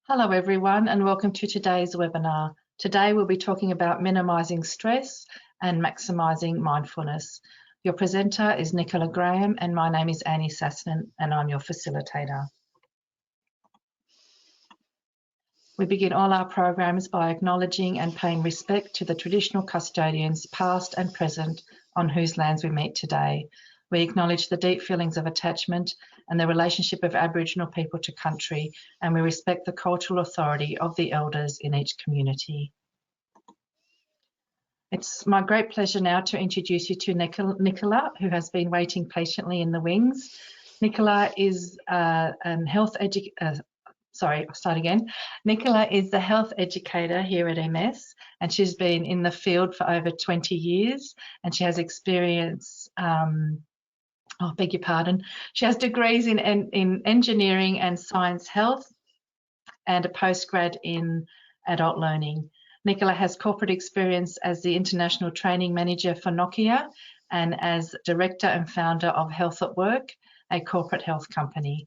Hello everyone and welcome to today's webinar. Today we'll be talking about minimising stress and maximising mindfulness. Your presenter is Nicola Graham and my name is Annie Sassman and I'm your facilitator. We begin all our programs by acknowledging and paying respect to the traditional custodians past and present on whose lands we meet today. We acknowledge the deep feelings of attachment and the relationship of Aboriginal people to country, and we respect the cultural authority of the elders in each community. It's my great pleasure now to introduce you to Nicola, who has been waiting patiently in the wings. Nicola is Nicola is the health educator here at MS, and she's been in the field for over 20 years, and she has experience, she has degrees in engineering and science health and a postgrad in adult learning. Nicola has corporate experience as the International Training Manager for Nokia and as Director and Founder of Health at Work, a corporate health company.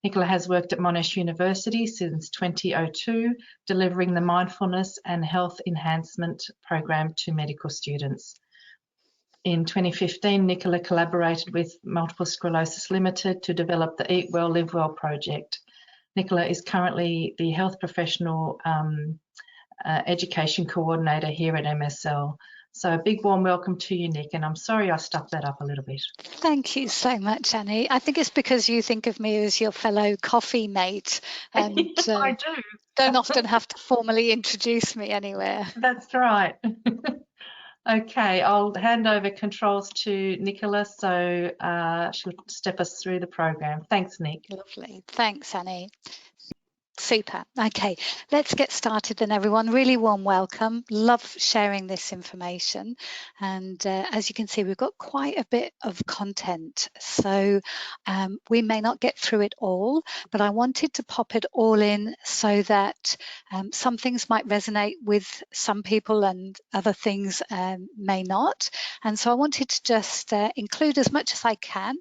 Nicola has worked at Monash University since 2002, delivering the Mindfulness and Health Enhancement Program to medical students. In 2015, Nicola collaborated with Multiple Sclerosis Limited to develop the Eat Well, Live Well project. Nicola is currently the Health Professional Education Coordinator here at MSL. So a big warm welcome to you, Nick, and I'm sorry I stuffed that up a little bit. Thank you so much, Annie. I think it's because you think of me as your fellow coffee mate and I do. Don't often have to formally introduce me anywhere. That's right. Okay, I'll hand over controls to Nicola, so she'll step us through the program. Thanks, Nick. Lovely. Thanks, Annie. Super. Okay, let's get started then, everyone. Really warm welcome. Love sharing this information. And as you can see, we've got quite a bit of content. So we may not get through it all, but I wanted to pop it all in so that some things might resonate with some people and other things may not. And so I wanted to just include as much as I can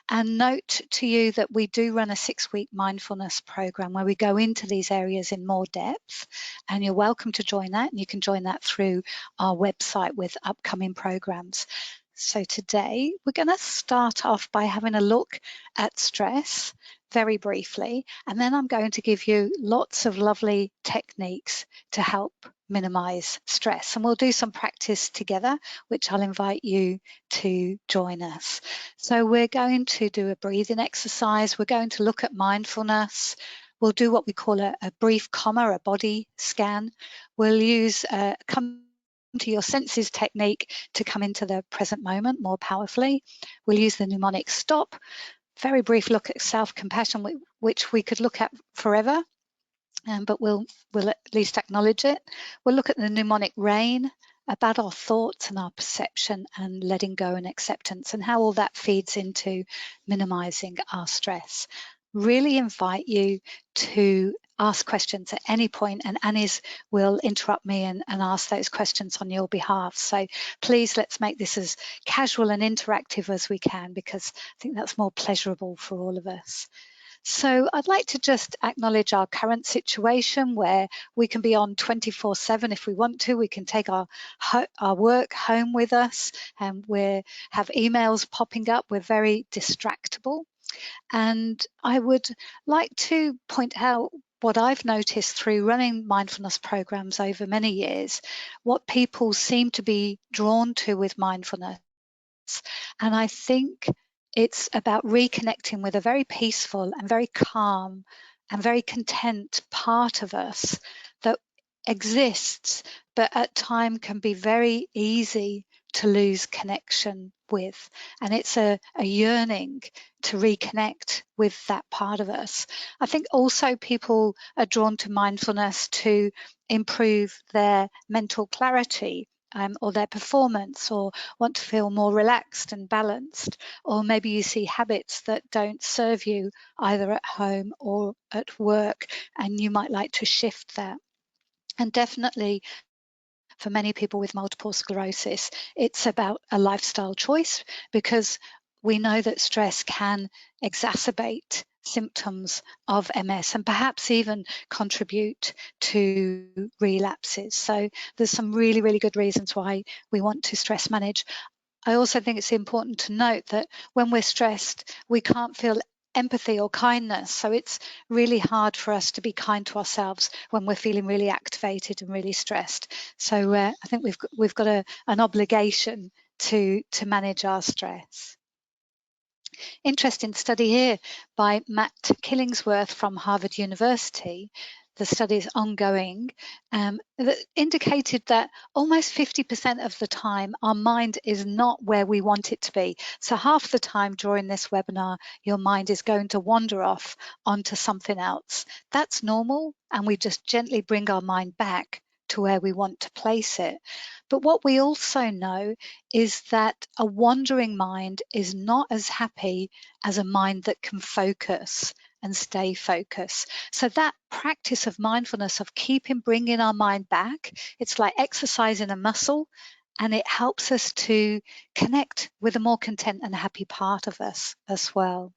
and note to you that we do run a 6-week mindfulness program where we go into these areas in more depth, and you're welcome to join that, and you can join that through our website with upcoming programs. So today we're going to start off by having a look at stress very briefly, and then I'm going to give you lots of lovely techniques to help minimize stress, and we'll do some practice together, which I'll invite you to join us. So we're going to do a breathing exercise. We're going to look at mindfulness. We'll do what we call a brief comma, a body scan. We'll use come to your senses technique to come into the present moment more powerfully. We'll use the mnemonic stop. Very brief look at self-compassion, which we could look at forever, but we'll at least acknowledge it. We'll look at the mnemonic rain, about our thoughts and our perception and letting go and acceptance, and how all that feeds into minimizing our stress. Really invite you to ask questions at any point, and Annie's will interrupt me and ask those questions on your behalf. So please, let's make this as casual and interactive as we can, because I think that's more pleasurable for all of us. So I'd like to just acknowledge our current situation where we can be on 24/7 if we want to. We can take our work home with us, and we have emails popping up. We're very distractible. And I would like to point out what I've noticed through running mindfulness programs over many years, what people seem to be drawn to with mindfulness. And I think it's about reconnecting with a very peaceful and very calm and very content part of us that exists, but at times can be very easy to lose connection with. And it's a yearning to reconnect with that part of us. I think also people are drawn to mindfulness to improve their mental clarity, or their performance, or want to feel more relaxed and balanced, or maybe you see habits that don't serve you either at home or at work, and you might like to shift that. And definitely for many people with multiple sclerosis, it's about a lifestyle choice, because we know that stress can exacerbate symptoms of MS and perhaps even contribute to relapses. So there's some really, really good reasons why we want to stress manage. I also think it's important to note that when we're stressed, we can't feel empathy or kindness. So it's really hard for us to be kind to ourselves when we're feeling really activated and really stressed. So I think we've got an obligation to manage our stress. Interesting study here by Matt Killingsworth from Harvard University. The study is ongoing, that indicated that almost 50% of the time our mind is not where we want it to be. So half the time during this webinar, your mind is going to wander off onto something else. That's normal, and we just gently bring our mind back to where we want to place it. But what we also know is that a wandering mind is not as happy as a mind that can focus and stay focused. So that practice of mindfulness, of bringing our mind back, it's like exercising a muscle, and it helps us to connect with a more content and happy part of us as well.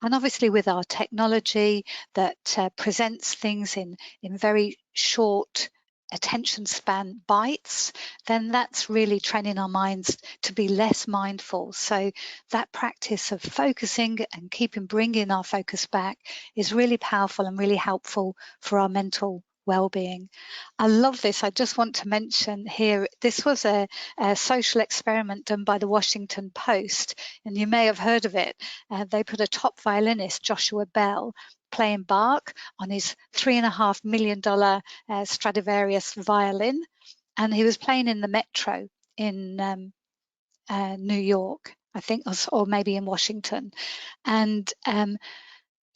And obviously with our technology that presents things in very short attention span bites, then that's really training our minds to be less mindful. So that practice of focusing and bringing our focus back is really powerful and really helpful for our mental well-being. I love this. I just want to mention here, this was a social experiment done by the Washington Post, and you may have heard of it. They put a top violinist, Joshua Bell, playing Bach on his $3.5 million Stradivarius violin, and he was playing in the metro in New York, I think, or maybe in Washington. And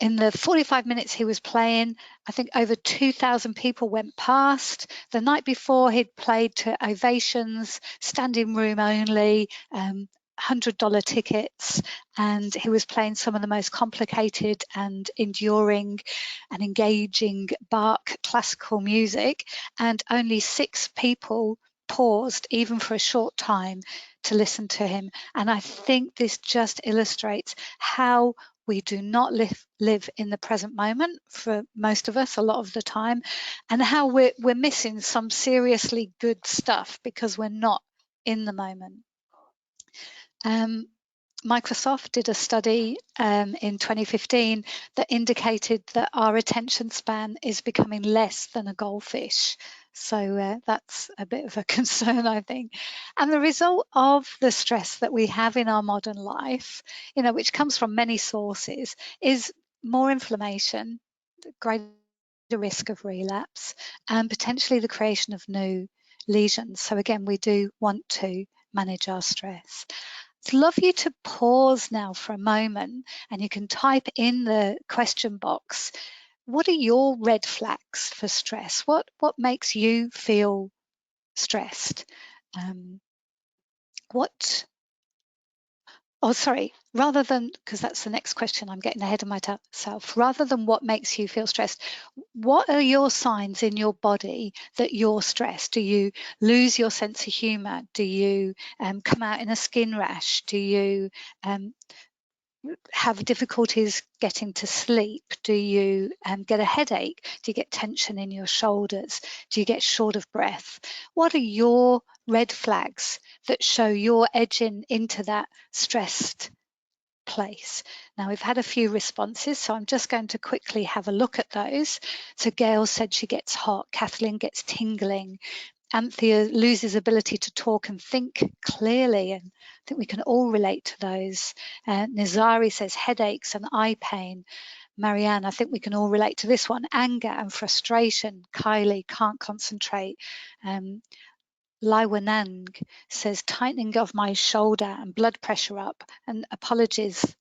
in the 45 minutes he was playing, I think over 2,000 people went past. The night before, he'd played to ovations, standing room only, $100 tickets, and he was playing some of the most complicated and enduring and engaging Bach classical music, and only 6 people paused, even for a short time, to listen to him. And I think this just illustrates how we do not live in the present moment for most of us a lot of the time, and how we're missing some seriously good stuff because we're not in the moment. Microsoft did a study in 2015 that indicated that our attention span is becoming less than a goldfish. So that's a bit of a concern, I think. And the result of the stress that we have in our modern life, which comes from many sources, is more inflammation, greater risk of relapse, and potentially the creation of new lesions. So again, we do want to manage our stress. I'd love you to pause now for a moment, and you can type in the question box, what are your red flags for stress? What makes you feel stressed? Rather than, because that's the next question, I'm getting ahead of myself, rather than what makes you feel stressed, what are your signs in your body that you're stressed? Do you lose your sense of humour? Do you come out in a skin rash? Do you have difficulties getting to sleep? Do you get a headache? Do you get tension in your shoulders? Do you get short of breath? What are your red flags that show you're edging into that stressed place? Now, we've had a few responses, so I'm just going to quickly have a look at those. So Gail said she gets hot, Kathleen gets tingling, Anthea loses ability to talk and think clearly, and I think we can all relate to those. Nizari says headaches and eye pain. Marianne, I think we can all relate to this one. Anger and frustration. Kylie, can't concentrate. Laiwanang says tightening of my shoulder and blood pressure up. And apologies,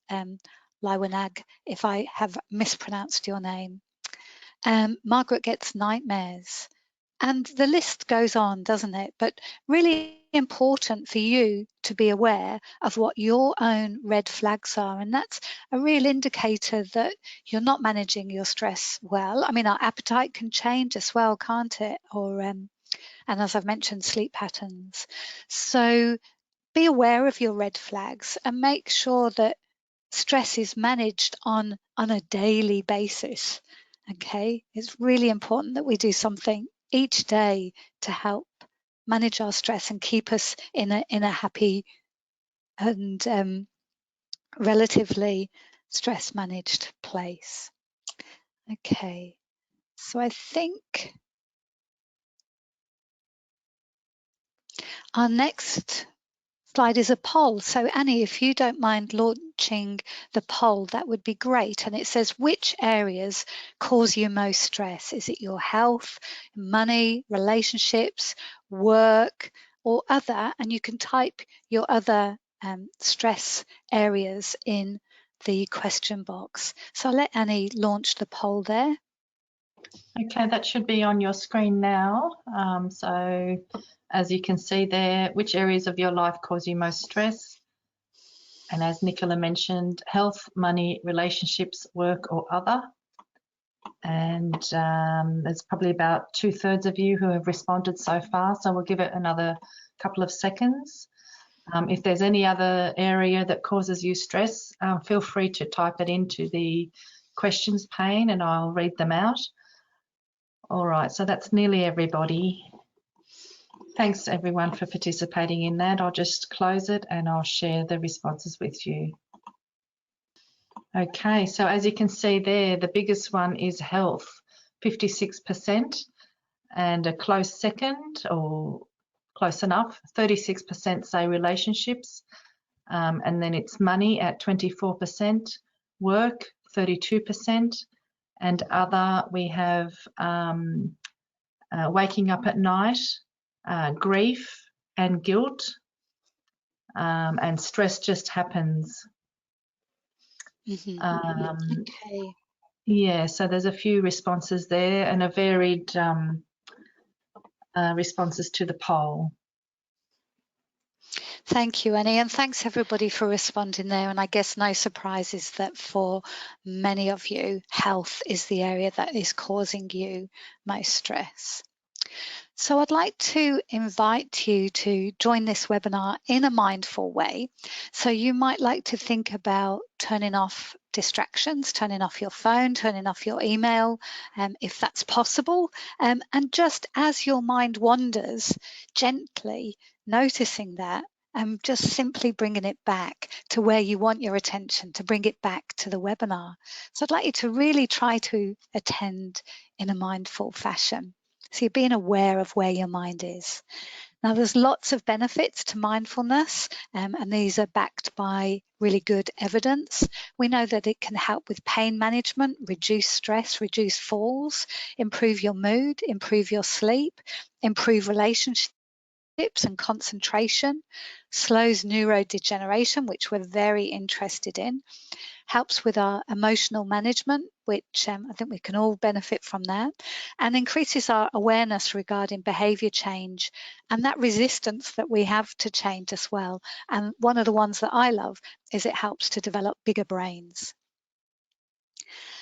Laiwanag, if I have mispronounced your name. Margaret gets nightmares. And the list goes on, doesn't it? But really important for you to be aware of what your own red flags are. And that's a real indicator that you're not managing your stress well. I mean, our appetite can change as well, can't it? Or, and as I've mentioned, sleep patterns. So be aware of your red flags and make sure that stress is managed on a daily basis. Okay, it's really important that we do something each day to help manage our stress and keep us in a happy and relatively stress managed place. Okay, so I think our next slide is a poll. So Annie, if you don't mind launching the poll, that would be great. And it says, which areas cause you most stress? Is it your health, money, relationships, work, or other? And you can type your other stress areas in the question box. So I'll let Annie launch the poll there. Okay, that should be on your screen now. So as you can see there, which areas of your life cause you most stress? And as Nicola mentioned, health, money, relationships, work, or other. And there's probably about 2/3 of you who have responded so far, so we'll give it another couple of seconds. If there's any other area that causes you stress, feel free to type it into the questions pane and I'll read them out. All right, so that's nearly everybody. Thanks everyone for participating in that. I'll just close it and I'll share the responses with you. Okay, so as you can see there, the biggest one is health, 56%, and a close second, or close enough, 36% say relationships, and then it's money at 24%, work 32%, and other we have waking up at night, grief and guilt, and stress just happens. Okay. Yeah, so there's a few responses there and a varied responses to the poll. Thank you, Annie, and thanks everybody for responding there. And I guess no surprises that for many of you, health is the area that is causing you most stress. So I'd like to invite you to join this webinar in a mindful way. So you might like to think about turning off distractions, turning off your phone, turning off your email, if that's possible. And just as your mind wanders, gently noticing that and just simply bringing it back to where you want your attention, to bring it back to the webinar. So I'd like you to really try to attend in a mindful fashion. So you're being aware of where your mind is. Now, there's lots of benefits to mindfulness, and these are backed by really good evidence. We know that it can help with pain management, reduce stress, reduce falls, improve your mood, improve your sleep, improve relationships and concentration, slows neurodegeneration, which we're very interested in, helps with our emotional management, which I think we can all benefit from that, and increases our awareness regarding behaviour change and that resistance that we have to change as well. And one of the ones that I love is it helps to develop bigger brains.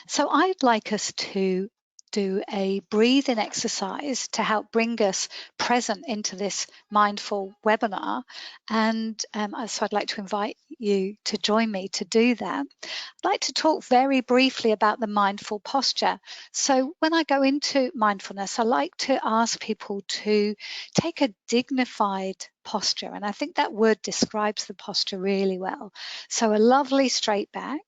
So I'd like us to do a breathing exercise to help bring us present into this mindful webinar. And so I'd like to invite you to join me to do that. I'd like to talk very briefly about the mindful posture. So when I go into mindfulness, I like to ask people to take a dignified posture. And I think that word describes the posture really well. So a lovely straight back.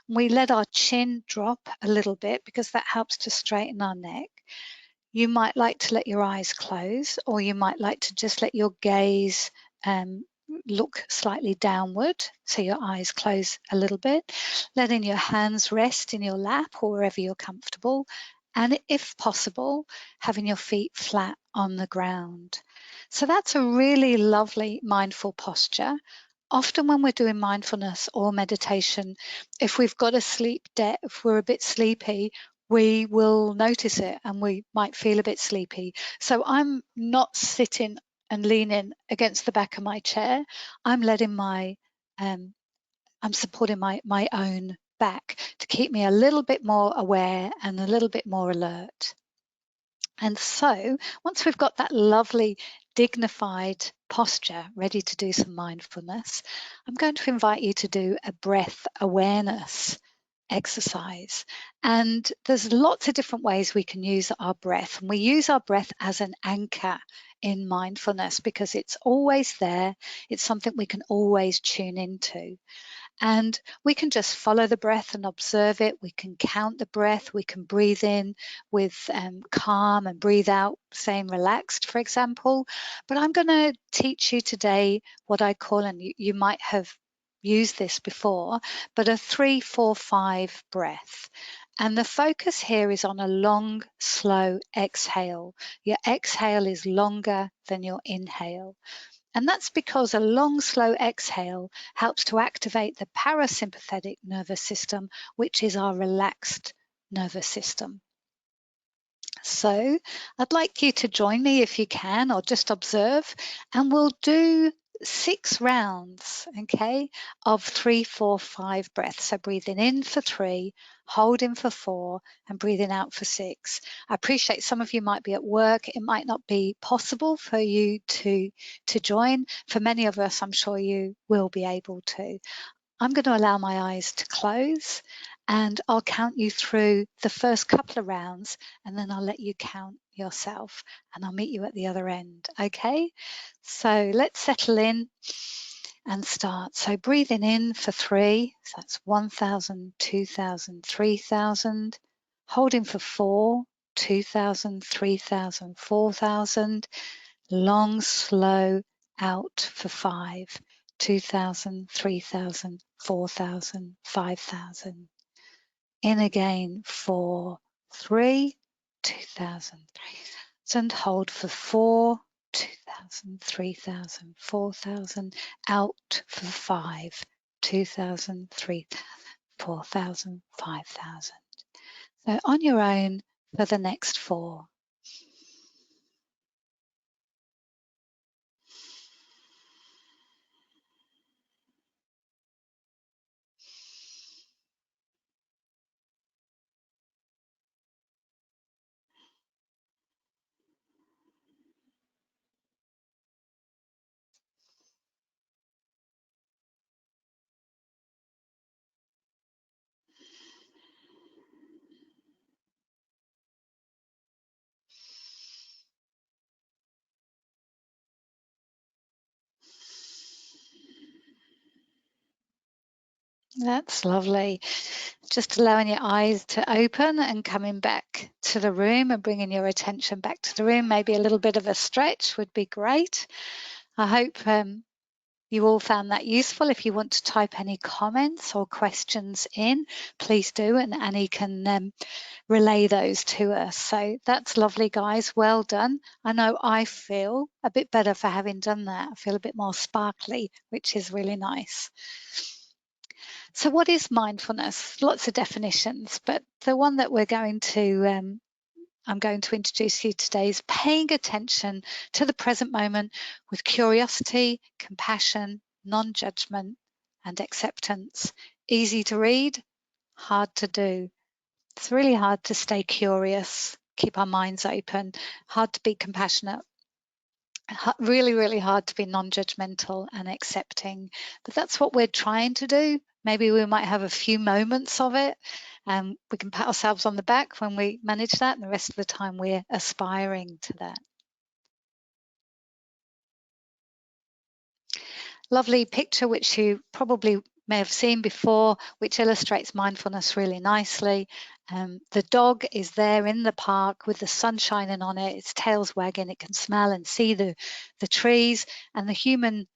We let our chin drop a little bit because that helps to straighten our neck. You might like to let your eyes close, or you might like to just let your gaze look slightly downward, so your eyes close a little bit, letting your hands rest in your lap or wherever you're comfortable, and if possible, having your feet flat on the ground. So that's a really lovely mindful posture. Often when we're doing mindfulness or meditation, if we've got a sleep debt, if we're a bit sleepy, we will notice it and we might feel a bit sleepy. So I'm not sitting and leaning against the back of my chair. I'm letting I'm supporting my own back to keep me a little bit more aware and a little bit more alert. And so once we've got that lovely dignified posture ready to do some mindfulness, I'm going to invite you to do a breath awareness exercise. And there's lots of different ways we can use our breath. And we use our breath as an anchor in mindfulness because it's always there. It's something we can always tune into. And we can just follow the breath and observe it. We can count the breath. We can breathe in with calm and breathe out, saying relaxed, for example. But I'm going to teach you today what I call, and you might have used this before, but a 3-4-5 breath. And the focus here is on a long, slow exhale. Your exhale is longer than your inhale. And that's because a long, slow exhale helps to activate the parasympathetic nervous system, which is our relaxed nervous system. So I'd like you to join me if you can, or just observe, and we'll do 6 rounds, okay, of 3-4-5 breaths. So breathing in for 3, holding for 4, and breathing out for 6. I appreciate some of you might be at work. It might not be possible for you to join. For many of us, I'm sure you will be able to. I'm going to allow my eyes to close, and I'll count you through the first couple of rounds, and then I'll let you count yourself, and I'll meet you at the other end, okay? So let's settle in and start. So breathing in for 3, so that's 1,000, 2,000, 3,000. Holding for 4, 2,000, 3,000, 4,000. Long, slow out for 5. 2,000, 3,000, 4,000, 5,000. In again for 3, 2,000, 3,000. Hold for 4, 2,000, 3,000, 4,000. Out for 5, 2,000, 3,000, 4,000, 5,000. So on your own for the next 4. That's lovely. Just allowing your eyes to open and coming back to the room and bringing your attention back to the room. Maybe a little bit of a stretch would be great. I hope you all found that useful. If you want to type any comments or questions in, please do, and Annie can relay those to us. So that's lovely, guys. Well done. I know I feel a bit better for having done that. I feel a bit more sparkly, which is really nice. So what is mindfulness? Lots of definitions, but the one that we're going to I'm going to introduce you today is paying attention to the present moment with curiosity, compassion, non-judgment, and acceptance. Easy to read, hard to do. It's really hard to stay curious, keep our minds open, hard to be compassionate, really, really hard to be non-judgmental and accepting. But that's what we're trying to do. Maybe we might have a few moments of it, and we can pat ourselves on the back when we manage that, and the rest of the time we're aspiring to that. Lovely picture, which you probably may have seen before, which illustrates mindfulness really nicely. The dog is there in the park with the sun shining on it, its tail's wagging, it can smell and see the trees, and the human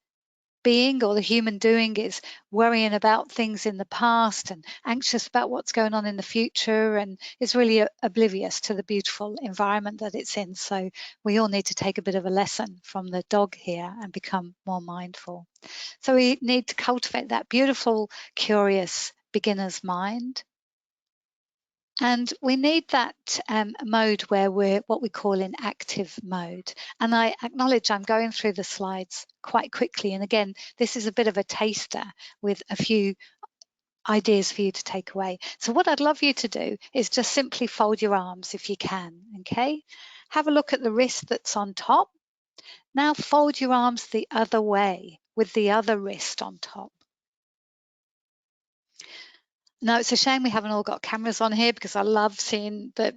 being or the human doing is worrying about things in the past and anxious about what's going on in the future, and is really oblivious to the beautiful environment that it's in. So we all need to take a bit of a lesson from the dog here and become more mindful. So we need to cultivate that beautiful, curious beginner's mind. And we need that mode where we're what we call in active mode. And I acknowledge I'm going through the slides quite quickly. And again, this is a bit of a taster with a few ideas for you to take away. So what I'd love you to do is just simply fold your arms if you can, okay? have a look at the wrist that's on top. Now fold your arms the other way with the other wrist on top. Now, it's a shame we haven't all got cameras on here, because I love seeing the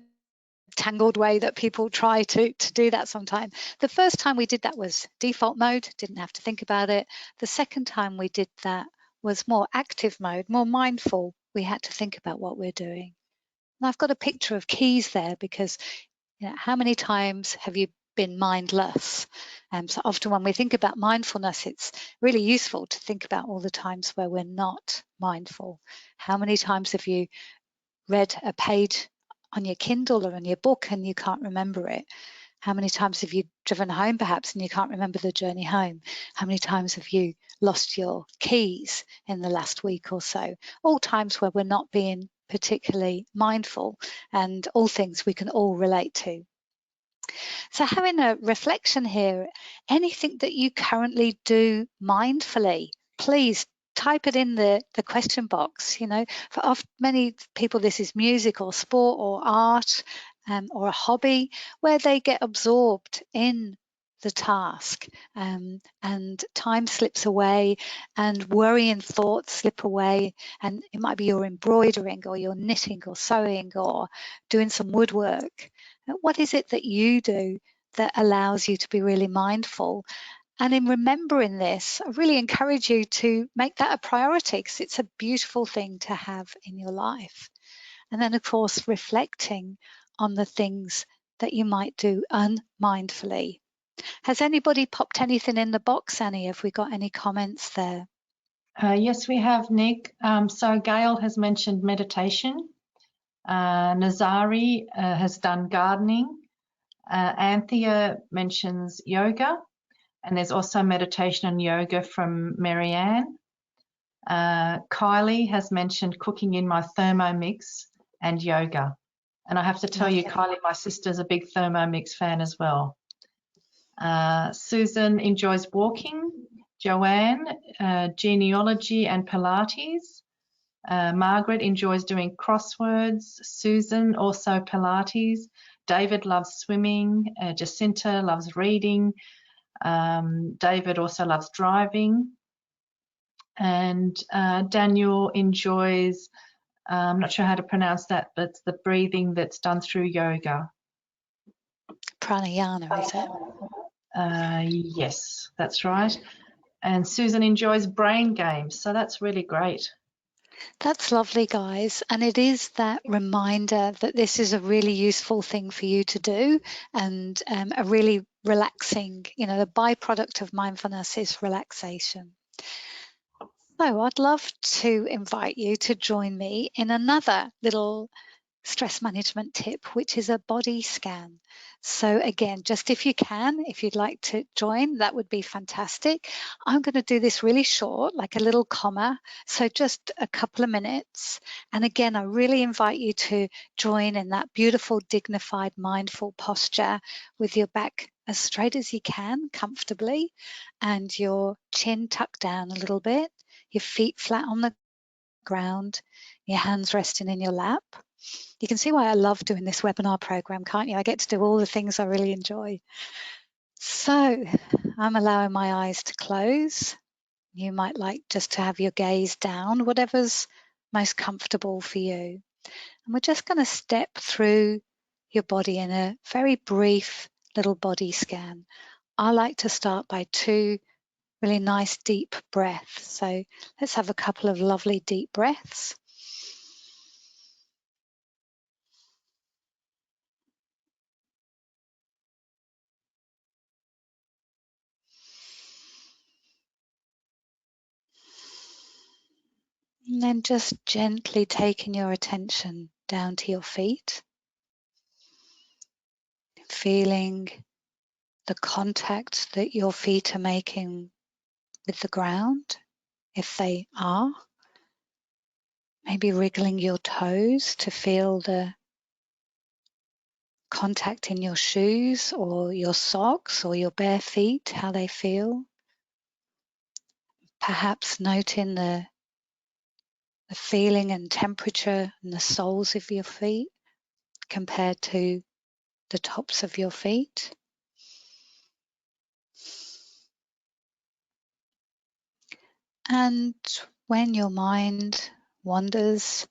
tangled way that people try to do that sometimes. The first time we did that was default mode, didn't have to think about it. The second time we did that was more active mode, more mindful. We had to think about what we're doing. And I've got a picture of keys there, because how many times have you been mindless? So often when we think about mindfulness, it's really useful to think about all the times where we're not mindful. How many times have you read a page on your Kindle or on your book and you can't remember it? How many times have you driven home perhaps and you can't remember the journey home? How many times have you lost your keys in the last week or so? All times where we're not being particularly mindful, and all things we can all relate to. So having a reflection here, anything that you currently do mindfully, please type it in the question box. For many people, this is music or sport or art or a hobby, where they get absorbed in the task, and time slips away and worry and thoughts slip away, and it might be you're embroidering or you're knitting or sewing or doing some woodwork. What is it that you do that allows you to be really mindful? And in remembering this, I really encourage you to make that a priority, because it's a beautiful thing to have in your life. And then, of course, reflecting on the things that you might do unmindfully. Has anybody popped anything in the box, Annie? Have we got any comments there? Yes, we have, Nick. So Gail has mentioned meditation. Nazari has done gardening. Anthea mentions yoga. And there's also meditation and yoga from Marianne. Kylie has mentioned cooking in my Thermomix and yoga. And I have to tell you, Kylie, my sister's a big Thermomix fan as well. Susan enjoys walking. Joanne, genealogy and Pilates. Margaret enjoys doing crosswords. Susan, also Pilates. David loves swimming. Jacinta loves reading. David also loves driving. And Daniel enjoys, I'm not sure how to pronounce that, but it's the breathing that's done through yoga. Pranayama, is it? Yes, that's right. And Susan enjoys brain games, so that's really great. That's lovely, guys. And it is that reminder that this is a really useful thing for you to do, and a really relaxing, the byproduct of mindfulness is relaxation. So I'd love to invite you to join me in another little stress management tip, which is a body scan. So again, just if you'd like to join, that would be fantastic. I'm going to do this really short, like a little comma, so just a couple of minutes. And again, I really invite you to join in that beautiful, dignified, mindful posture with your back as straight as you can, comfortably, and your chin tucked down a little bit, your feet flat on the ground, your hands resting in your lap. You can see why I love doing this webinar program, can't you? I get to do all the things I really enjoy. So I'm allowing my eyes to close. You might like just to have your gaze down, whatever's most comfortable for you. And we're just going to step through your body in a very brief little body scan. I like to start by 2 really nice deep breaths. So let's have a couple of lovely deep breaths. And then just gently taking your attention down to your feet, feeling the contact that your feet are making with the ground, if they are. Maybe wriggling your toes to feel the contact in your shoes or your socks or your bare feet, how they feel. Perhaps noting the feeling and temperature and the soles of your feet compared to the tops of your feet. And when your mind wanders,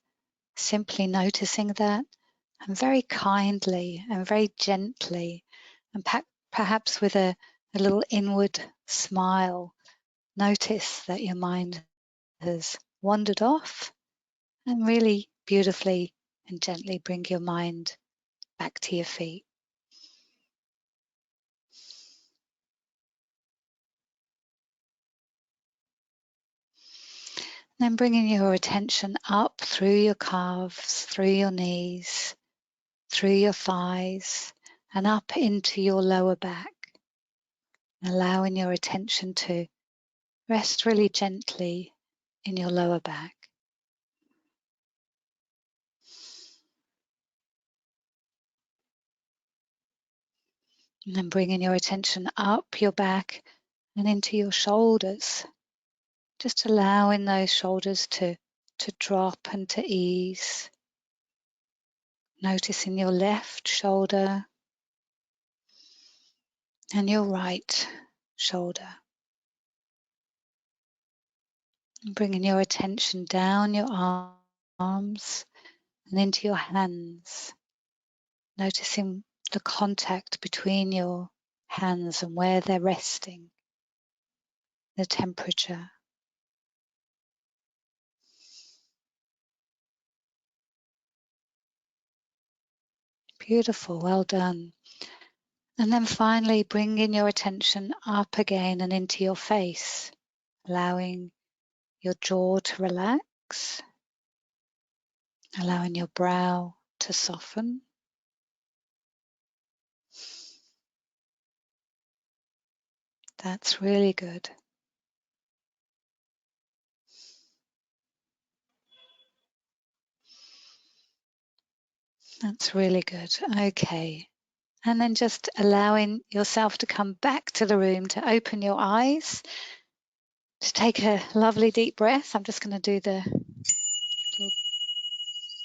simply noticing that, and very kindly and very gently, and perhaps with a little inward smile, notice that your mind has wandered off, and really beautifully and gently bring your mind back to your feet. Then bringing your attention up through your calves, through your knees, through your thighs, and up into your lower back. Allowing your attention to rest really gently in your lower back. And then bringing your attention up your back and into your shoulders. Just allowing those shoulders to drop and to ease. Noticing your left shoulder and your right shoulder. And bringing your attention down your arms and into your hands. Noticing the contact between your hands and where they're resting, the temperature. Beautiful, well done. And then finally bringing your attention up again and into your face, allowing your jaw to relax, allowing your brow to soften. That's really good. That's really good. Okay. And then just allowing yourself to come back to the room, to open your eyes, to take a lovely deep breath. I'm just going to do the little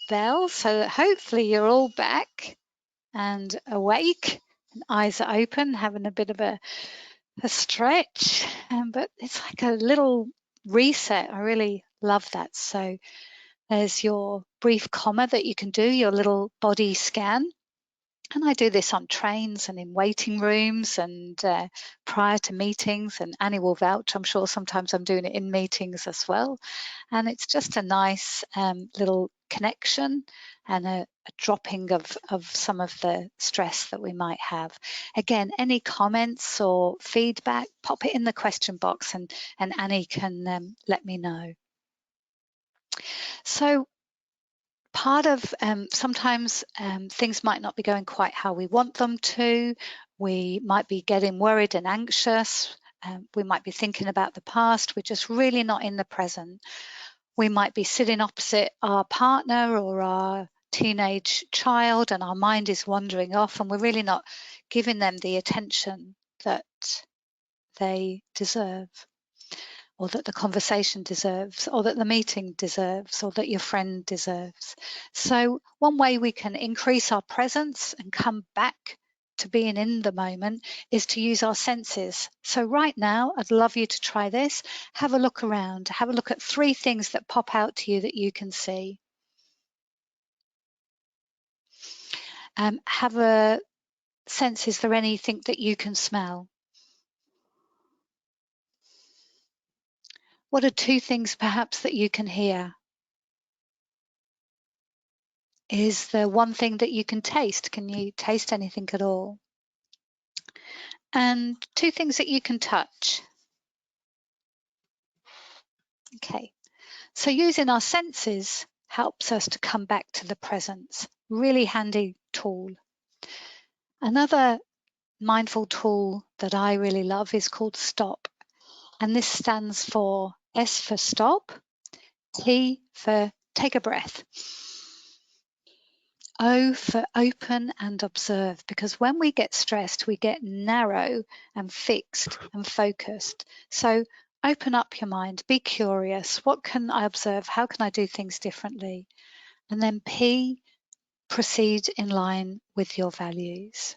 bell so that hopefully you're all back and awake and eyes are open, having a bit of a stretch. But it's like a little reset. I really love that. So there's your brief comma that you can do, your little body scan. And I do this on trains and in waiting rooms and prior to meetings, and Annie will vouch, I'm sure sometimes I'm doing it in meetings as well. And it's just a nice little connection and a dropping of some of the stress that we might have. Again, any comments or feedback, pop it in the question box and Annie can let me know. So part of sometimes things might not be going quite how we want them to. We might be getting worried and anxious. We might be thinking about the past. We're just really not in the present. We might be sitting opposite our partner or our teenage child and our mind is wandering off and we're really not giving them the attention that they deserve, or that the conversation deserves, or that the meeting deserves, or that your friend deserves. So one way we can increase our presence and come back to being in the moment is to use our senses. So right now, I'd love you to try this. Have a look around. Have a look at 3 things that pop out to you that you can see. Have a sense, is there anything that you can smell? What are 2 things perhaps that you can hear? Is there one thing that you can taste? Can you taste anything at all? And 2 things that you can touch. Okay, so using our senses helps us to come back to the present. Really handy tool. Another mindful tool that I really love is called STOP. And this stands for S for stop, T for take a breath, O for open and observe, because when we get stressed, we get narrow and fixed and focused. So open up your mind, be curious. What can I observe? How can I do things differently? And then P, proceed in line with your values.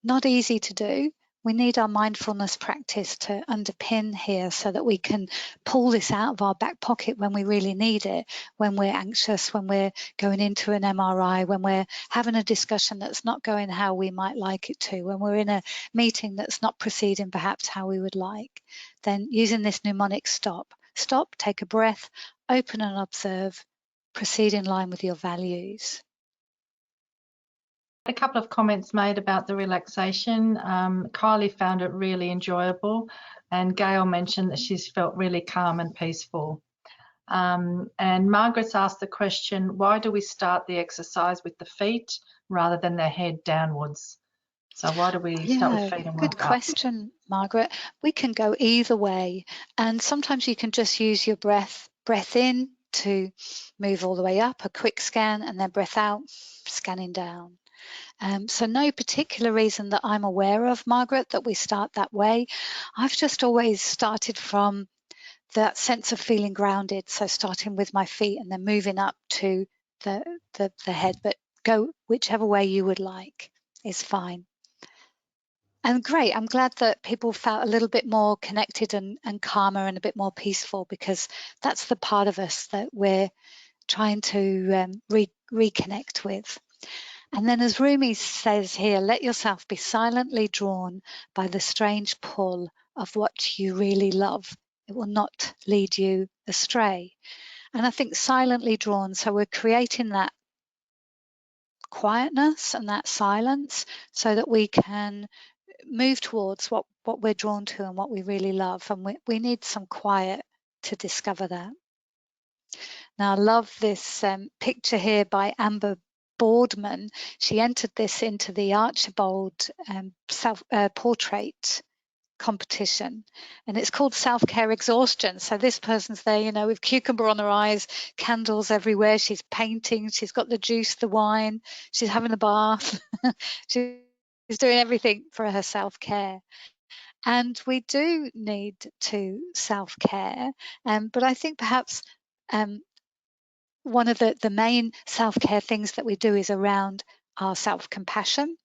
Not easy to do. We need our mindfulness practice to underpin here so that we can pull this out of our back pocket when we really need it, when we're anxious, when we're going into an MRI, when we're having a discussion that's not going how we might like it to, when we're in a meeting that's not proceeding perhaps how we would like. Then using this mnemonic stop, take a breath, open and observe, proceed in line with your values. A couple of comments made about the relaxation. Kylie found it really enjoyable, and Gail mentioned that she's felt really calm and peaceful. And Margaret's asked the question, why do we start the exercise with the feet rather than their head downwards? So why do we start with feet and work up? Good question, Margaret. We can go either way, and sometimes you can just use your breath in to move all the way up, a quick scan, and then breath out, scanning down. So no particular reason that I'm aware of, Margaret, that we start that way. I've just always started from that sense of feeling grounded, so starting with my feet and then moving up to the head, but go whichever way you would like is fine. And great, I'm glad that people felt a little bit more connected and calmer and a bit more peaceful, because that's the part of us that we're trying to reconnect with. And then, as Rumi says here, let yourself be silently drawn by the strange pull of what you really love. It will not lead you astray. And I think silently drawn, so we're creating that quietness and that silence so that we can move towards what we're drawn to and what we really love. And we need some quiet to discover that. Now, I love this picture here by Amber Boardman. She entered this into the Archibald portrait competition, and it's called Self-Care Exhaustion. So this person's there, you know, with cucumber on her eyes, candles everywhere. She's painting, she's got the juice, the wine, she's having a bath. She's doing everything for her self-care. And we do need to self-care, but I think perhaps one of the main self-care things that we do is around our self-compassion,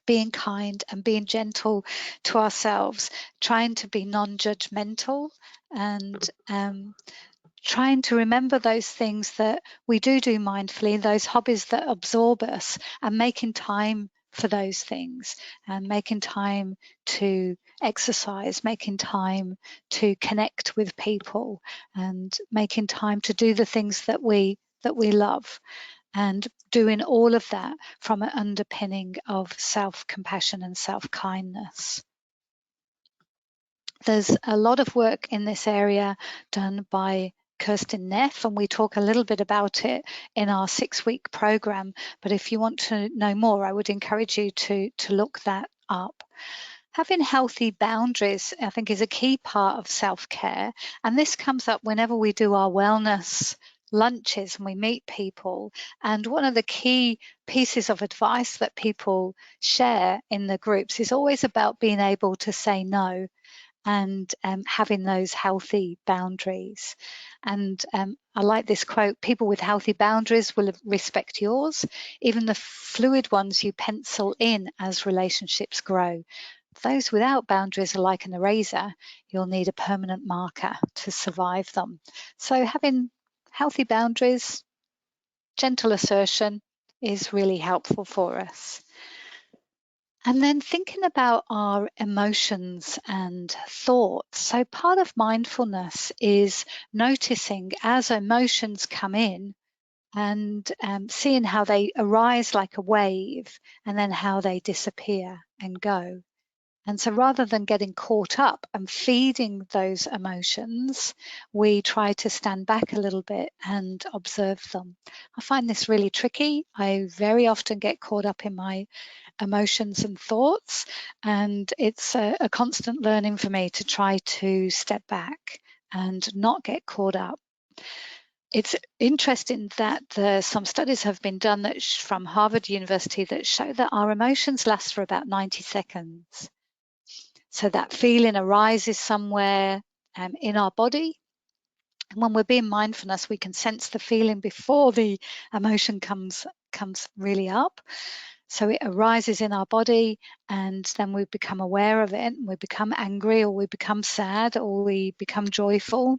being kind and being gentle to ourselves, trying to be non-judgmental, and trying to remember those things that we do mindfully, those hobbies that absorb us, and making time for those things, and making time to exercise, making time to connect with people, and making time to do the things that we love, and doing all of that from an underpinning of self-compassion and self-kindness. There's a lot of work in this area done by Kirsten Neff, and we talk a little bit about it in our 6-week program. But if you want to know more, I would encourage you to look that up. Having healthy boundaries, I think, is a key part of self-care, and this comes up whenever we do our wellness lunches and we meet people. And one of the key pieces of advice that people share in the groups is always about being able to say no, and having those healthy boundaries. And I like this quote: people with healthy boundaries will respect yours, even the fluid ones you pencil in as relationships grow. Those without boundaries are like an eraser. You'll need a permanent marker to survive them. So having healthy boundaries, gentle assertion, is really helpful for us. And then thinking about our emotions and thoughts. So part of mindfulness is noticing as emotions come in and seeing how they arise like a wave and then how they disappear and go. And so rather than getting caught up and feeding those emotions, we try to stand back a little bit and observe them. I find this really tricky. I very often get caught up in my emotions and thoughts, and it's a constant learning for me to try to step back and not get caught up. It's interesting that some studies have been done that from Harvard University that show that our emotions last for about 90 seconds. So that feeling arises somewhere in our body, And when we're being mindfulness, we can sense the feeling before the emotion comes really up. So it arises in our body, and then we become aware of it. We become angry, or we become sad, or we become joyful.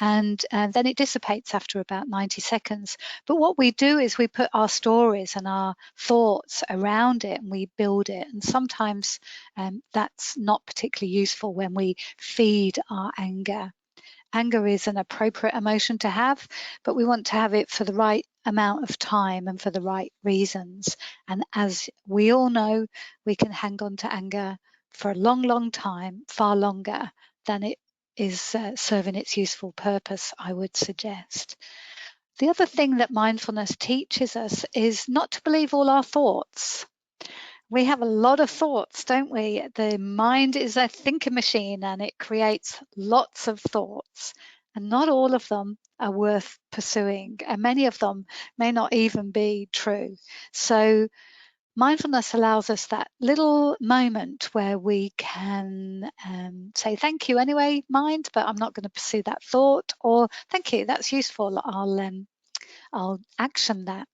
And then it dissipates after about 90 seconds. But what we do is we put our stories and our thoughts around it, and we build it. And sometimes that's not particularly useful when we feed our anger. Anger is an appropriate emotion to have, but we want to have it for the right amount of time and for the right reasons. And as we all know, we can hang on to anger for a long, long time, far longer than it is serving its useful purpose, I would suggest. The other thing that mindfulness teaches us is not to believe all our thoughts. We have a lot of thoughts, don't we? The mind is a thinking machine, and it creates lots of thoughts, and not all of them are worth pursuing, and many of them may not even be true. So mindfulness allows us that little moment where we can say, thank you anyway, mind, but I'm not going to pursue that thought, or thank you, that's useful, I'll action that.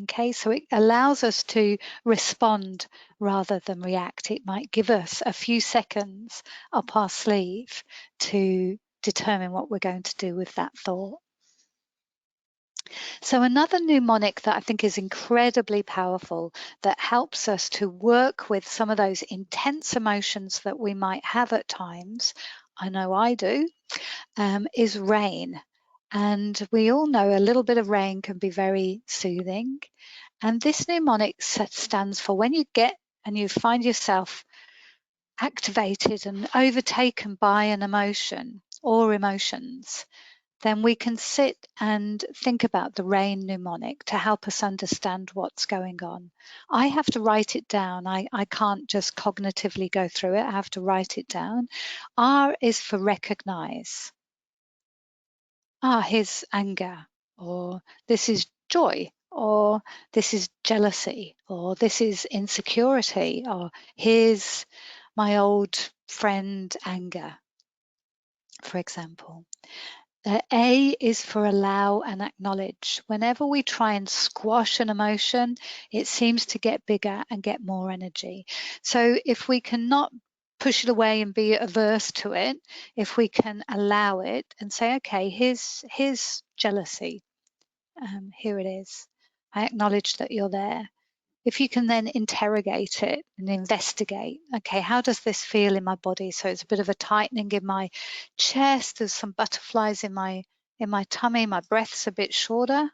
Okay, so it allows us to respond rather than react. It might give us a few seconds up our sleeve to determine what we're going to do with that thought. So another mnemonic that I think is incredibly powerful, that helps us to work with some of those intense emotions that we might have at times, I know I do, is rain. And we all know a little bit of rain can be very soothing. And this mnemonic stands for when you get and you find yourself activated and overtaken by an emotion or emotions, then we can sit and think about the rain mnemonic to help us understand what's going on. I have to write it down. I can't just cognitively go through it. I have to write it down. R is for recognize. Here's anger, or this is joy, or this is jealousy, or this is insecurity, or here's my old friend anger, for example. A is for allow and acknowledge. Whenever we try and squash an emotion, it seems to get bigger and get more energy. So if we cannot push it away and be averse to it, if we can allow it and say, okay, here's jealousy. Here it is. I acknowledge that you're there. If you can then interrogate it and investigate, okay, how does this feel in my body? So it's a bit of a tightening in my chest, there's some butterflies in my tummy, my breath's a bit shorter.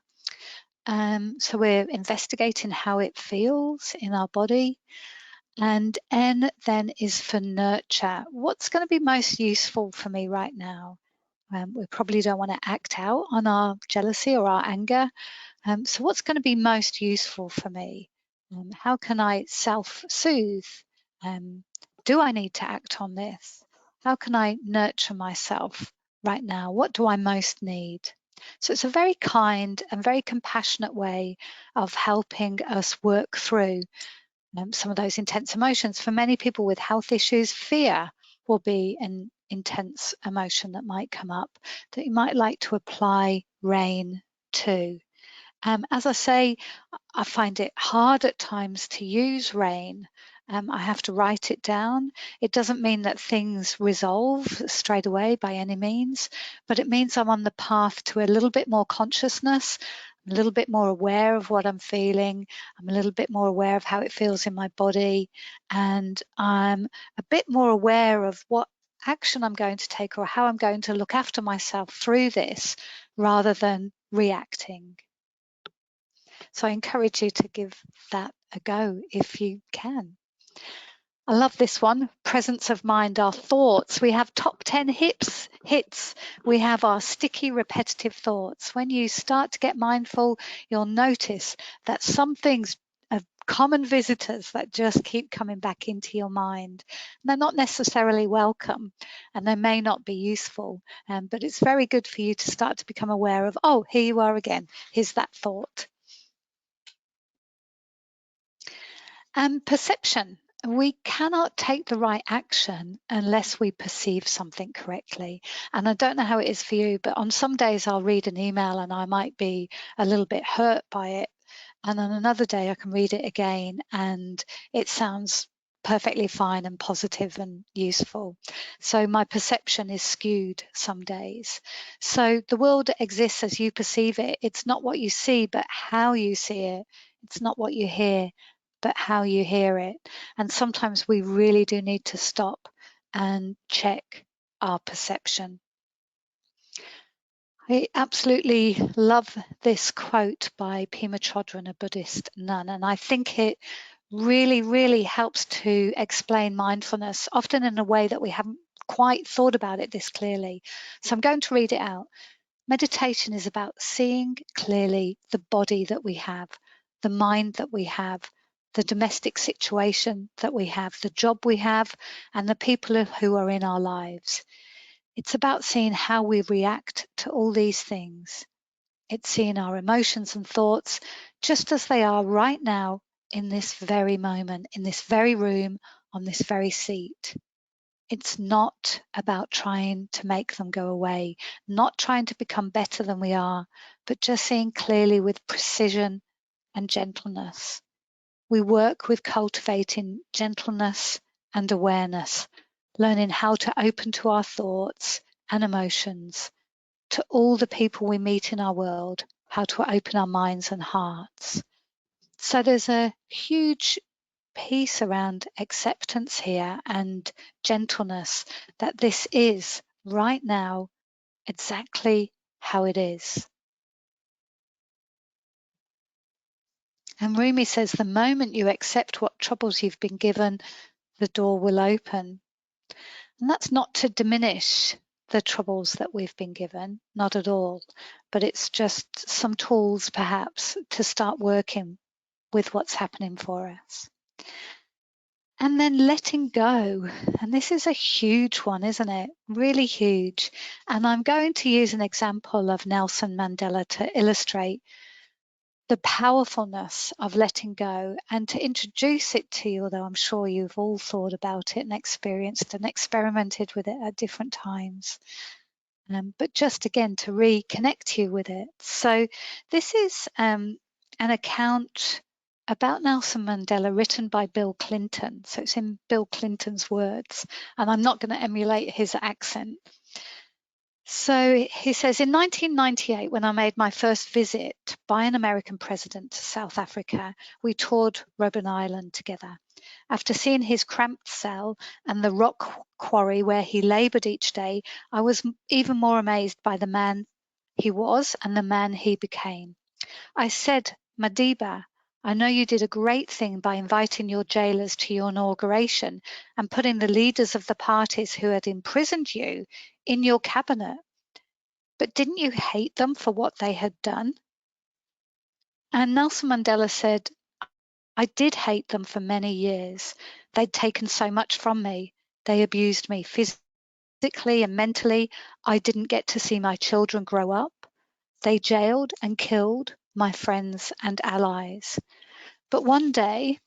So we're investigating how it feels in our body. And N then is for nurture. What's going to be most useful for me right now? We probably don't want to act out on our jealousy or our anger. So what's going to be most useful for me? How can I self-soothe? Do I need to act on this? How can I nurture myself right now? What do I most need? So it's a very kind and very compassionate way of helping us work through some of those intense emotions. For many people with health issues, fear will be an intense emotion that might come up that you might like to apply rain to. As I say, I find it hard at times to use rain. I have to write it down. It doesn't mean that things resolve straight away by any means, but it means I'm on the path to a little bit more consciousness. I'm a little bit more aware of what I'm feeling. I'm a little bit more aware of how it feels in my body, and I'm a bit more aware of what action I'm going to take or how I'm going to look after myself through this rather than reacting. So I encourage you to give that a go if you can. I love this one, presence of mind, our thoughts. We have top 10 hits. We have our sticky, repetitive thoughts. When you start to get mindful, you'll notice that some things are common visitors that just keep coming back into your mind. And they're not necessarily welcome, and they may not be useful, but it's very good for you to start to become aware of, oh, here you are again. Here's that thought. Perception. we cannot take the right action unless we perceive something correctly. And I don't know how it is for you, but on some days I'll read an email and I might be a little bit hurt by it. And on another day I can read it again and it sounds perfectly fine and positive and useful. So my perception is skewed some days. So the world exists as you perceive it. It's not what you see, but how you see it. It's not what you hear, but how you hear it. And sometimes we really do need to stop and check our perception. I absolutely love this quote by Pema Chodron, a Buddhist nun, and I think it really, really helps to explain mindfulness, often in a way that we haven't quite thought about it this clearly. So I'm going to read it out. Meditation is about seeing clearly the body that we have, the mind that we have, the domestic situation that we have, the job we have, and the people who are in our lives. It's about seeing how we react to all these things. It's seeing our emotions and thoughts just as they are right now in this very moment, in this very room, on this very seat. It's not about trying to make them go away, not trying to become better than we are, but just seeing clearly with precision and gentleness. We work with cultivating gentleness and awareness, learning how to open to our thoughts and emotions, to all the people we meet in our world, how to open our minds and hearts. So there's a huge piece around acceptance here and gentleness, that this is right now exactly how it is. And Rumi says, the moment you accept what troubles you've been given, the door will open. And that's not to diminish the troubles that we've been given, not at all, but it's just some tools perhaps to start working with what's happening for us. And then letting go. And this is a huge one, isn't it? Really huge. And I'm going to use an example of Nelson Mandela to illustrate the powerfulness of letting go and to introduce it to you, although I'm sure you've all thought about it and experienced and experimented with it at different times. But just again to reconnect you with it. So this is an account about Nelson Mandela written by Bill Clinton. So it's in Bill Clinton's words, and I'm not going to emulate his accent. So he says, in 1998, when I made my first visit by an American president to South Africa, we toured Robben Island together. After seeing his cramped cell and the rock quarry where he laboured each day, I was even more amazed by the man he was and the man he became. I said, Madiba, I know you did a great thing by inviting your jailers to your inauguration and putting the leaders of the parties who had imprisoned you in your cabinet. But didn't you hate them for what they had done? And Nelson Mandela said, I did hate them for many years. They'd taken so much from me. They abused me physically and mentally. I didn't get to see my children grow up. They jailed and killed my friends and allies. But one day,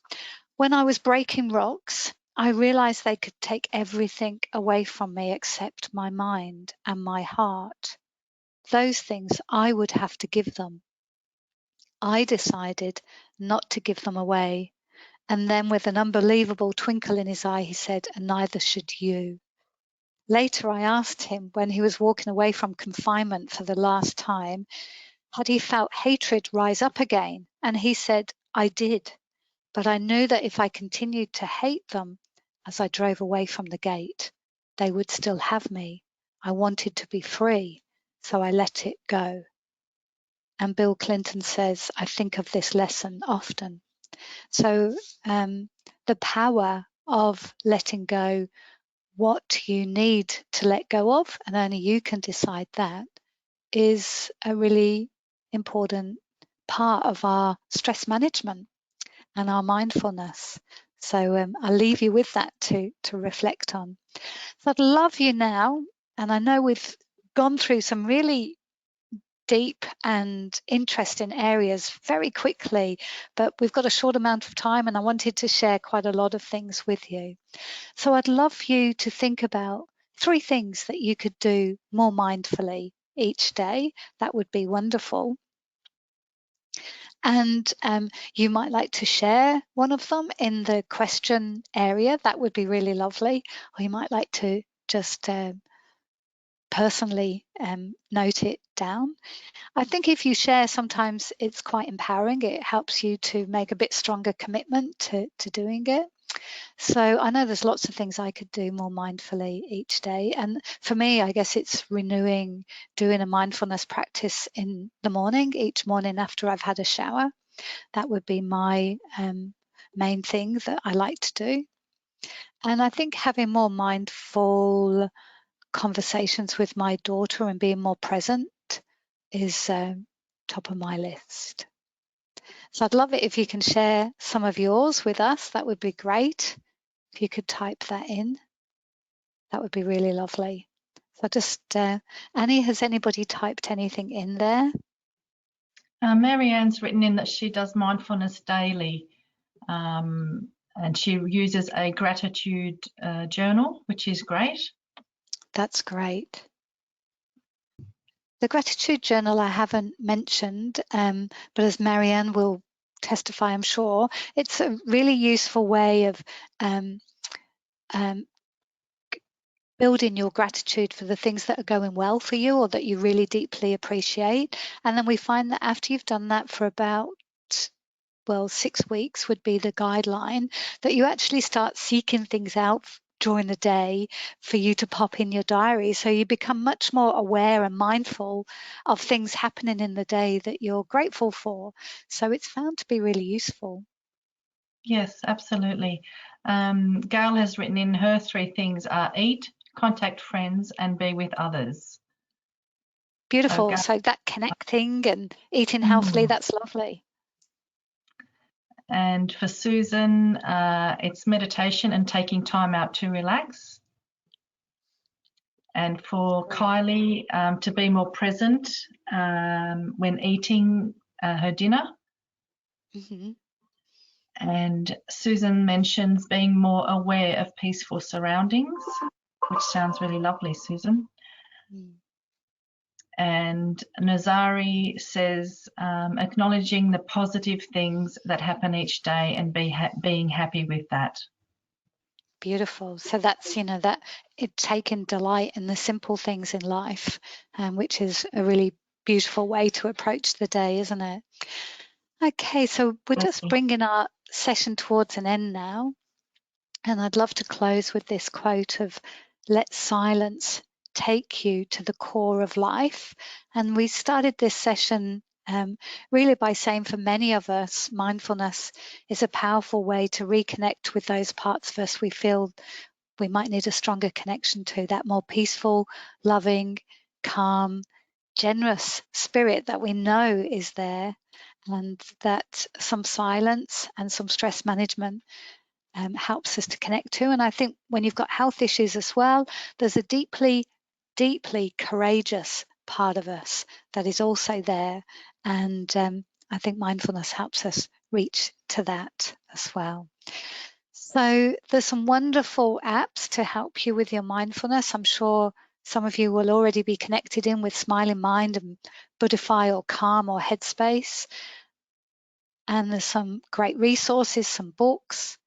when I was breaking rocks, I realized they could take everything away from me except my mind and my heart. Those things I would have to give them. I decided not to give them away. And then with an unbelievable twinkle in his eye, he said, and neither should you. Later, I asked him when he was walking away from confinement for the last time, had he felt hatred rise up again? And he said, I did. But I knew that if I continued to hate them as I drove away from the gate, they would still have me. I wanted to be free, so I let it go. And Bill Clinton says, I think of this lesson often. So the power of letting go what you need to let go of, and only you can decide that, is a really important part of our stress management and our mindfulness. So I'll leave you with that to reflect on. So I'd love you now, and I know we've gone through some really deep and interesting areas very quickly, but we've got a short amount of time and I wanted to share quite a lot of things with you. So I'd love you to think about 3 things that you could do more mindfully each day. That would be wonderful. And you might like to share one of them in the question area. That would be really lovely. Or you might like to just personally note it down. I think if you share, sometimes it's quite empowering. It helps you to make a bit stronger commitment to doing it. So I know there's lots of things I could do more mindfully each day. And for me, I guess it's renewing, doing a mindfulness practice in the morning, each morning after I've had a shower. That would be my main thing that I like to do. And I think having more mindful conversations with my daughter and being more present is top of my list. So I'd love it if you can share some of yours with us. That would be great. If you could type that in, that would be really lovely. So just, Annie, has anybody typed anything in there? Marianne's written in that she does mindfulness daily, and she uses a gratitude journal, which is great. That's great. The gratitude journal I haven't mentioned, but as Marianne will testify, I'm sure, it's a really useful way of building your gratitude for the things that are going well for you or that you really deeply appreciate. And then we find that after you've done that for about, well, 6 weeks would be the guideline, that you actually start seeking things out during the day for you to pop in your diary. So you become much more aware and mindful of things happening in the day that you're grateful for. So it's found to be really useful. Yes, absolutely. Gail has written in her 3 things are eat, contact friends, and be with others. Beautiful. So that connecting and eating healthily, that's lovely. And for Susan, it's meditation and taking time out to relax. And for Kylie, to be more present when eating her dinner. Mm-hmm. And Susan mentions being more aware of peaceful surroundings, which sounds really lovely, Susan. And Nazari says acknowledging the positive things that happen each day and being happy with that. Beautiful. So that's, that it taking delight in the simple things in life, which is a really beautiful way to approach the day, isn't it? Okay, so we're just bringing our session towards an end now. And I'd love to close with this quote of, let silence take you to the core of life. And we started this session really by saying, for many of us, mindfulness is a powerful way to reconnect with those parts of us we feel we might need a stronger connection to, that more peaceful, loving, calm, generous spirit that we know is there, and that some silence and some stress management helps us to connect to. And I think when you've got health issues as well, there's a deeply, deeply courageous part of us that is also there. And I think mindfulness helps us reach to that as well. So there's some wonderful apps to help you with your mindfulness. I'm sure some of you will already be connected in with Smiling Mind and Buddhify or Calm or Headspace. And there's some great resources, some books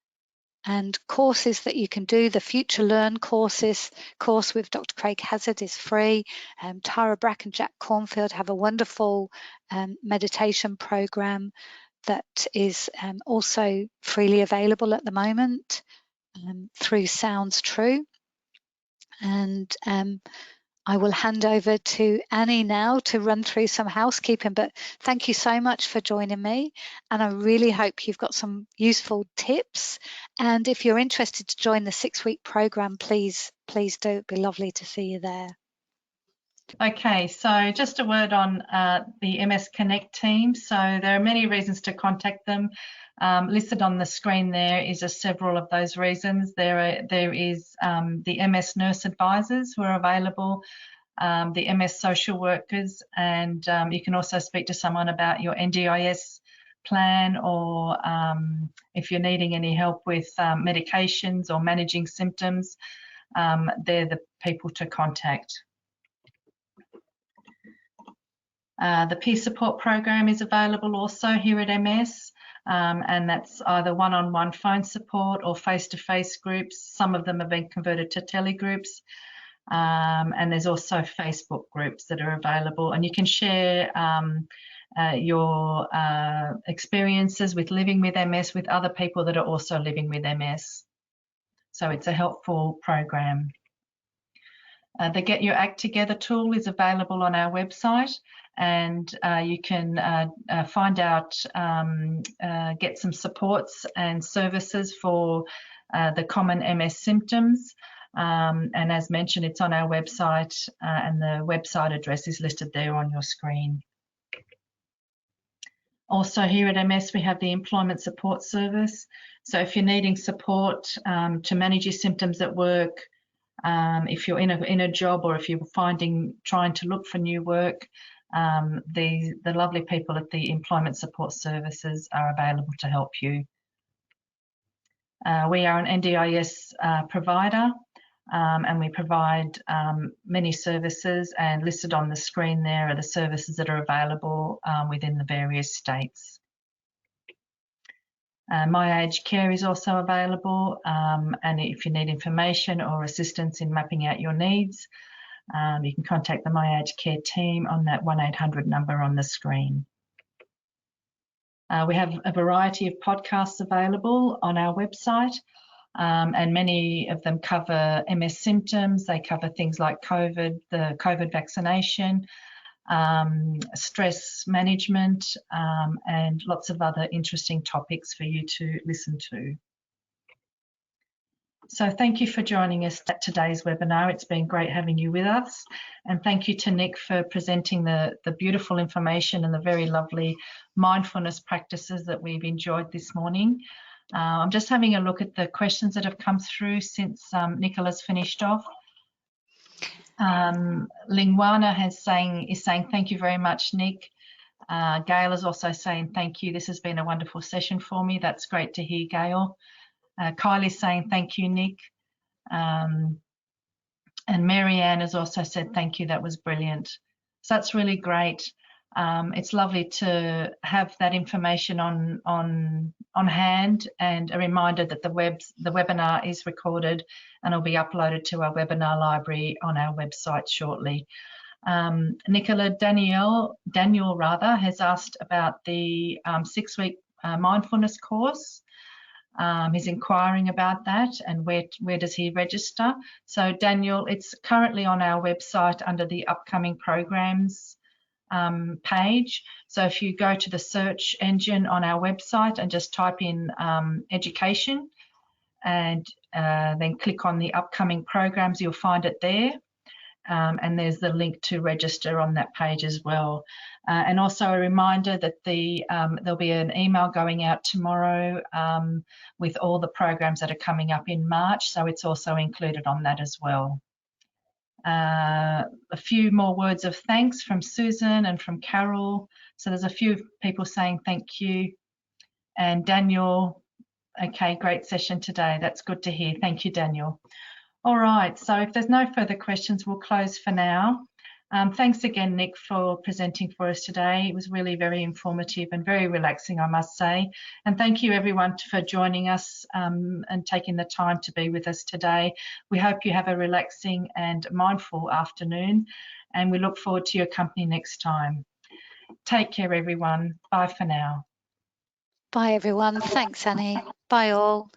and courses that you can do. The Future Learn course with Dr. Craig Hazard is free. Tara Brack and Jack Cornfield have a wonderful meditation program that is also freely available at the moment through Sounds True. And I will hand over to Annie now to run through some housekeeping, but thank you so much for joining me. And I really hope you've got some useful tips. And if you're interested to join the 6-week program, please do. It'd be lovely to see you there. Okay, so just a word on the MS Connect team. So there are many reasons to contact them. Listed on the screen there is several of those reasons. There is the MS Nurse Advisors who are available the MS social workers, and you can also speak to someone about your NDIS plan, or if you're needing any help with medications or managing symptoms, they're the people to contact. The peer support program is available also here at MS, and that's either one-on-one phone support or face-to-face groups. Some of them have been converted to telegroups, and there's also Facebook groups that are available, and you can share your experiences with living with MS with other people that are also living with MS. So it's a helpful program. The Get Your Act Together tool is available on our website, and you can find out, get some supports and services for the common MS symptoms. And as mentioned, it's on our website, and the website address is listed there on your screen. Also here at MS, we have the Employment Support Service. So if you're needing support to manage your symptoms at work, if you're in a job, or if you're trying to look for new work, the lovely people at the Employment Support Services are available to help you. We are an NDIS provider, and we provide many services, and listed on the screen there are the services that are available within the various states. My Aged Care is also available, and if you need information or assistance in mapping out your needs, you can contact the My Aged Care team on that 1800 number on the screen. We have a variety of podcasts available on our website, and many of them cover MS symptoms. They cover things like COVID, the COVID vaccination, stress management, and lots of other interesting topics for you to listen to. So thank you for joining us at today's webinar. It's been great having you with us. And thank you to Nick for presenting the beautiful information and the very lovely mindfulness practices that we've enjoyed this morning. I'm just having a look at the questions that have come through since Nicola's finished off. Lingwana is saying thank you very much, Nick. Gail is also saying thank you. This has been a wonderful session for me. That's great to hear, Gail. Kylie's saying thank you, Nick. And Marianne has also said thank you. That was brilliant. So that's really great. It's lovely to have that information on hand, and a reminder that the webinar is recorded and will be uploaded to our webinar library on our website shortly. Nicola Daniel has asked about the 6-week mindfulness course. He's inquiring about that, and where does he register? So Daniel, it's currently on our website under the upcoming programs page. So if you go to the search engine on our website and just type in education, and then click on the upcoming programs, you'll find it there. And there's the link to register on that page as well. And also a reminder that there'll be an email going out tomorrow with all the programs that are coming up in March, so it's also included on that as well. A few more words of thanks from Susan and from Carol. So there's a few people saying thank you. And Daniel, okay, great session today. That's good to hear. Thank you, Daniel. All right, so if there's no further questions, we'll close for now. Thanks again, Nick, for presenting for us today. It was really very informative and very relaxing, I must say. And thank you everyone for joining us and taking the time to be with us today. We hope you have a relaxing and mindful afternoon, and we look forward to your company next time. Take care, everyone. Bye for now. Bye, everyone. Thanks, Annie. Bye, all.